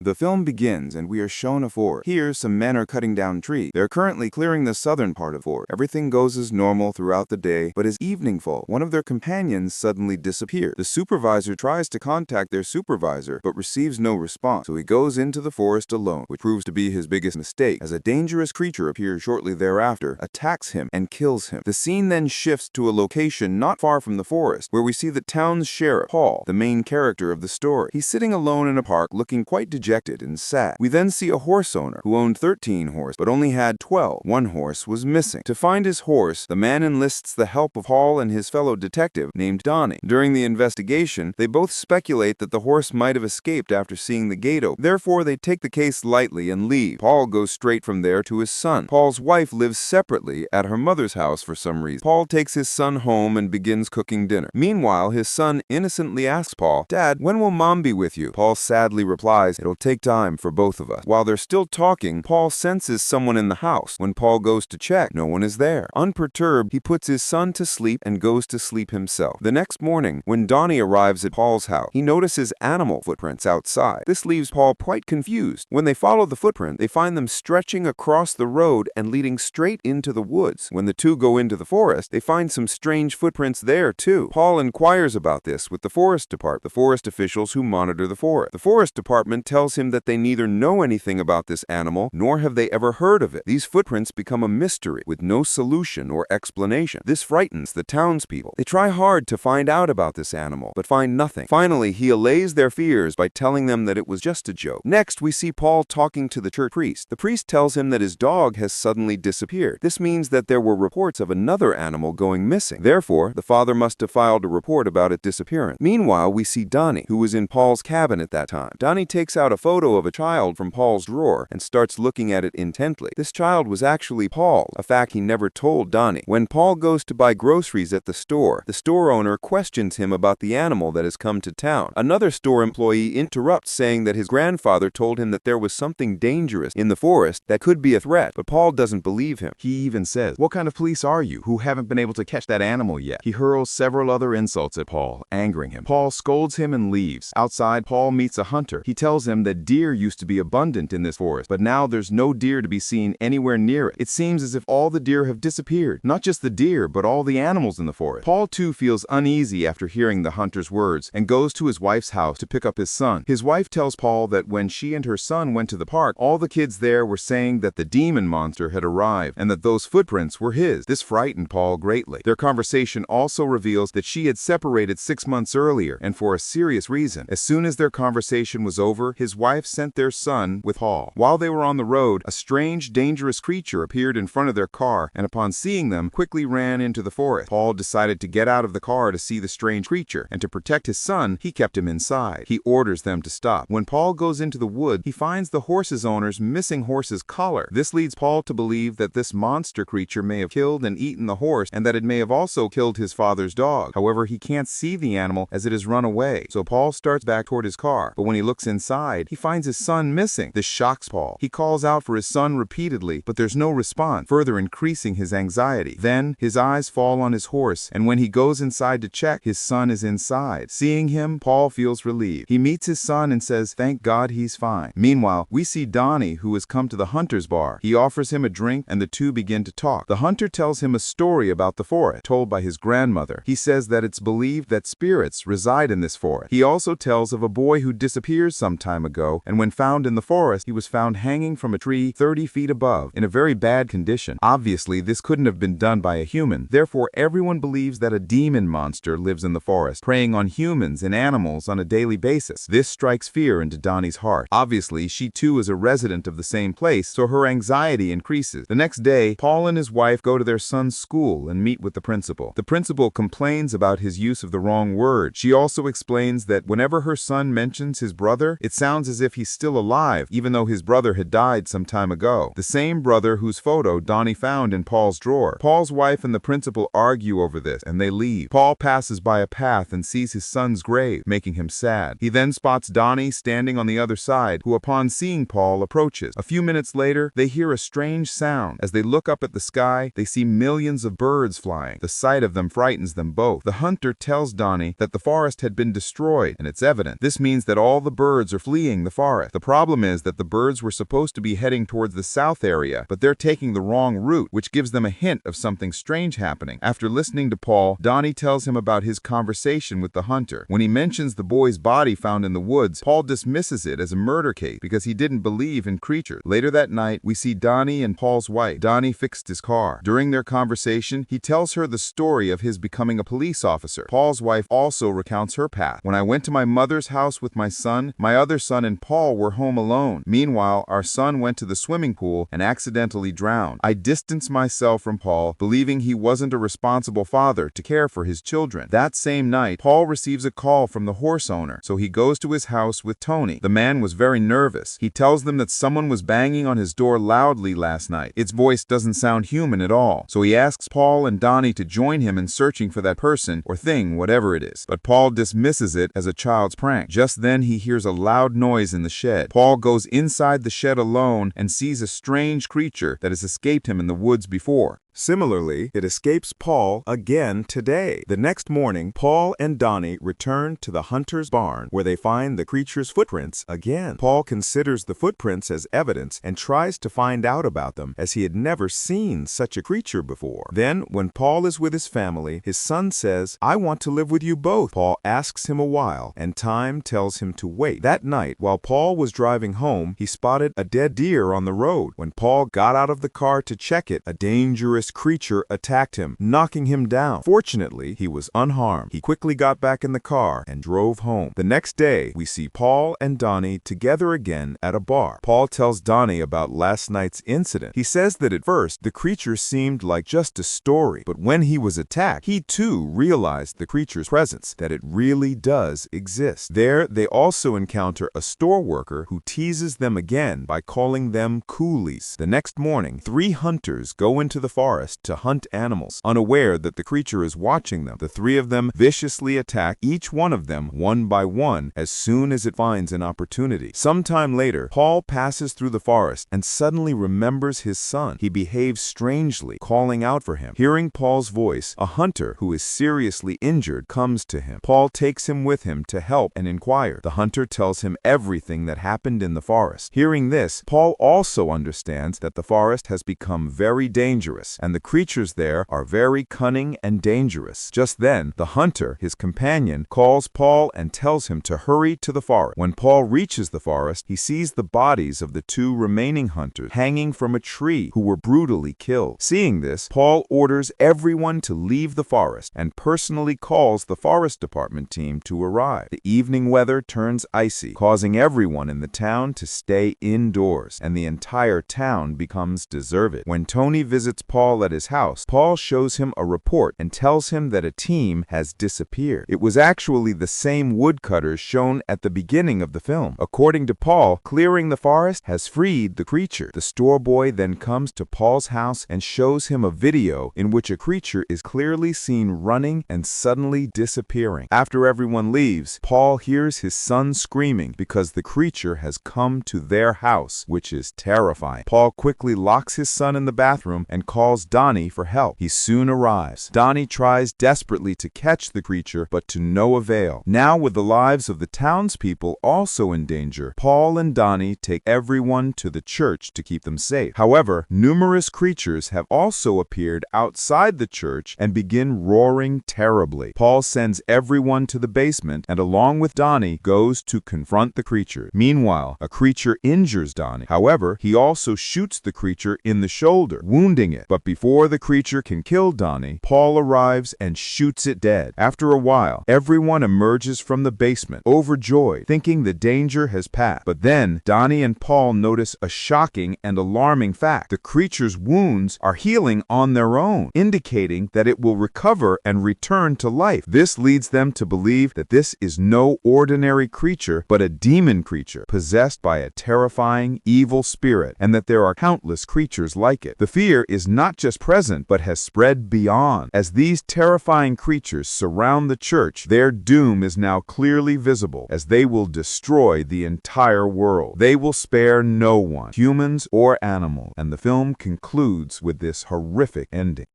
The film begins and we are shown a forest. Here, some men are cutting down trees. They're currently clearing the southern part of the forest. Everything goes as normal throughout the day, but as evening falls, one of their companions suddenly disappears. The supervisor tries to contact their supervisor, but receives no response, so he goes into the forest alone, which proves to be his biggest mistake, as a dangerous creature appears shortly thereafter, attacks him, and kills him. The scene then shifts to a location not far from the forest, where we see the town's sheriff, Paul, the main character of the story. He's sitting alone in a park looking quite dejected and sad. We then see a horse owner who owned 13 horses but only had 12. One horse was missing. To find his horse, the man enlists the help of Paul and his fellow detective named Donnie. During the investigation, they both speculate that the horse might have escaped after seeing the gate open. Therefore, they take the case lightly and leave. Paul goes straight from there to his son. Paul's wife lives separately at her mother's house for some reason. Paul takes his son home and begins cooking dinner. Meanwhile, his son innocently asks Paul, "Dad, when will Mom be with you?" Paul sadly replies, "It'll take time for both of us." While they're still talking, Paul senses someone in the house. When Paul goes to check, no one is there. Unperturbed, he puts his son to sleep and goes to sleep himself. The next morning, when Donnie arrives at Paul's house, he notices animal footprints outside. This leaves Paul quite confused. When they follow the footprint, they find them stretching across the road and leading straight into the woods. When the two go into the forest, they find some strange footprints there too. Paul inquires about this with the forest department, the forest officials who monitor the forest. The forest department tells him that they neither know anything about this animal, nor have they ever heard of it. These footprints become a mystery with no solution or explanation. This frightens the townspeople. They try hard to find out about this animal, but find nothing. Finally, he allays their fears by telling them that it was just a joke. Next, we see Paul talking to the church priest. The priest tells him that his dog has suddenly disappeared. This means that there were reports of another animal going missing. Therefore, the father must have filed a report about its disappearance. Meanwhile, we see Donnie, who was in Paul's cabin at that time. Donnie takes out a photo of a child from Paul's drawer and starts looking at it intently. This child was actually Paul, a fact he never told Donnie. When Paul goes to buy groceries at the store owner questions him about the animal that has come to town. Another store employee interrupts, saying that his grandfather told him that there was something dangerous in the forest that could be a threat, but Paul doesn't believe him. He even says, "What kind of police are you who haven't been able to catch that animal yet?" He hurls several other insults at Paul, angering him. Paul scolds him and leaves. Outside, Paul meets a hunter. He tells him that deer used to be abundant in this forest, but now there's no deer to be seen anywhere near it. It seems as if all the deer have disappeared. Not just the deer, but all the animals in the forest. Paul too feels uneasy after hearing the hunter's words and goes to his wife's house to pick up his son. His wife tells Paul that when she and her son went to the park, all the kids there were saying that the demon monster had arrived and that those footprints were his. This frightened Paul greatly. Their conversation also reveals that she had separated 6 months earlier, and for a serious reason. As soon as their conversation was over, his wife sent their son with Paul. While they were on the road, a strange, dangerous creature appeared in front of their car, and upon seeing them, quickly ran into the forest. Paul decided to get out of the car to see the strange creature, and to protect his son, he kept him inside. He orders them to stop. When Paul goes into the wood, he finds the horse's owner's missing horse's collar. This leads Paul to believe that this monster creature may have killed and eaten the horse, and that it may have also killed his father's dog. However, he can't see the animal as it has run away, so Paul starts back toward his car. But when he looks inside, he finds his son missing. This shocks Paul. He calls out for his son repeatedly, but there's no response, further increasing his anxiety. Then, his eyes fall on his horse, and when he goes inside to check, his son is inside. Seeing him, Paul feels relieved. He meets his son and says, "Thank God he's fine." Meanwhile, we see Donnie, who has come to the hunter's bar. He offers him a drink, and the two begin to talk. The hunter tells him a story about the forest, told by his grandmother. He says that it's believed that spirits reside in this forest. He also tells of a boy who disappeared some time ago, and when found in the forest, he was found hanging from a tree 30 feet above, in a very bad condition. Obviously, this couldn't have been done by a human. Therefore, everyone believes that a demon monster lives in the forest, preying on humans and animals on a daily basis. This strikes fear into Donnie's heart. Obviously, she too is a resident of the same place, so her anxiety increases. The next day, Paul and his wife go to their son's school and meet with the principal. The principal complains about his use of the wrong word. She also explains that whenever her son mentions his brother, it sounds as if he's still alive, even though his brother had died some time ago. The same brother whose photo Donnie found in Paul's drawer. Paul's wife and the principal argue over this, and they leave. Paul passes by a path and sees his son's grave, making him sad. He then spots Donnie standing on the other side, who upon seeing Paul approaches. A few minutes later, they hear a strange sound. As they look up at the sky, they see millions of birds flying. The sight of them frightens them both. The hunter tells Donnie that the forest had been destroyed, and it's evident. This means that all the birds are fleeing fleeing the forest. The problem is that the birds were supposed to be heading towards the south area, but they're taking the wrong route, which gives them a hint of something strange happening. After listening to Paul, Donnie tells him about his conversation with the hunter. When he mentions the boy's body found in the woods, Paul dismisses it as a murder case because he didn't believe in creatures. Later that night, we see Donnie and Paul's wife. Donnie fixed his car. During their conversation, he tells her the story of his becoming a police officer. Paul's wife also recounts her path. When I went to my mother's house with my son, my other son and Paul were home alone. Meanwhile, our son went to the swimming pool and accidentally drowned. I distanced myself from Paul, believing he wasn't a responsible father to care for his children. That same night, Paul receives a call from the horse owner, so he goes to his house with Tony. The man was very nervous. He tells them that someone was banging on his door loudly last night. Its voice doesn't sound human at all, so he asks Paul and Donnie to join him in searching for that person or thing, whatever it is. But Paul dismisses it as a child's prank. Just then, he hears a loud noise in the shed. Paul goes inside the shed alone and sees a strange creature that has escaped him in the woods before. Similarly, it escapes Paul again today. The next morning, Paul and Donnie return to the hunter's barn, where they find the creature's footprints again. Paul considers the footprints as evidence and tries to find out about them, as he had never seen such a creature before. Then, when Paul is with his family, his son says, "I want to live with you both." Paul asks him a while, and time tells him to wait. That night, while Paul was driving home, he spotted a dead deer on the road. When Paul got out of the car to check it, a dangerous creature attacked him, knocking him down. Fortunately, he was unharmed. He quickly got back in the car and drove home. The next day, we see Paul and Donnie together again at a bar. Paul tells Donnie about last night's incident. He says that at first, the creature seemed like just a story, but when he was attacked, he too realized the creature's presence, that it really does exist. There, they also encounter a store worker who teases them again by calling them coolies. The next morning, 3 hunters go into the forest to hunt animals, unaware that the creature is watching them. The 3 of them viciously attack each one of them one by one as soon as it finds an opportunity. Sometime later, Paul passes through the forest and suddenly remembers his son. He behaves strangely, calling out for him. Hearing Paul's voice, a hunter who is seriously injured comes to him. Paul takes him with him to help and inquire. The hunter tells him everything that happened in the forest. Hearing this, Paul also understands that the forest has become very dangerous, and the creatures there are very cunning and dangerous. Just then, the hunter, his companion, calls Paul and tells him to hurry to the forest. When Paul reaches the forest, he sees the bodies of the 2 remaining hunters hanging from a tree who were brutally killed. Seeing this, Paul orders everyone to leave the forest and personally calls the forest department team to arrive. The evening weather turns icy, causing everyone in the town to stay indoors, and the entire town becomes deserted. When Tony visits Paul at his house, Paul shows him a report and tells him that a team has disappeared. It was actually the same woodcutters shown at the beginning of the film. According to Paul, clearing the forest has freed the creature. The store boy then comes to Paul's house and shows him a video in which a creature is clearly seen running and suddenly disappearing. After everyone leaves, Paul hears his son screaming because the creature has come to their house, which is terrifying. Paul quickly locks his son in the bathroom and calls Donnie for help. He soon arrives. Donnie tries desperately to catch the creature, but to no avail. Now, with the lives of the townspeople also in danger, Paul and Donnie take everyone to the church to keep them safe. However, numerous creatures have also appeared outside the church and begin roaring terribly. Paul sends everyone to the basement and, along with Donnie, goes to confront the creature. Meanwhile, a creature injures Donnie. However, he also shoots the creature in the shoulder, wounding it. But before the creature can kill Donnie, Paul arrives and shoots it dead. After a while, everyone emerges from the basement, overjoyed, thinking the danger has passed. But then, Donnie and Paul notice a shocking and alarming fact. The creature's wounds are healing on their own, indicating that it will recover and return to life. This leads them to believe that this is no ordinary creature, but a demon creature, possessed by a terrifying, evil spirit, and that there are countless creatures like it. The fear is not just present, but has spread beyond. As these terrifying creatures surround the church, their doom is now clearly visible, as they will destroy the entire world. They will spare no one, humans or animals, and the film concludes with this horrific ending.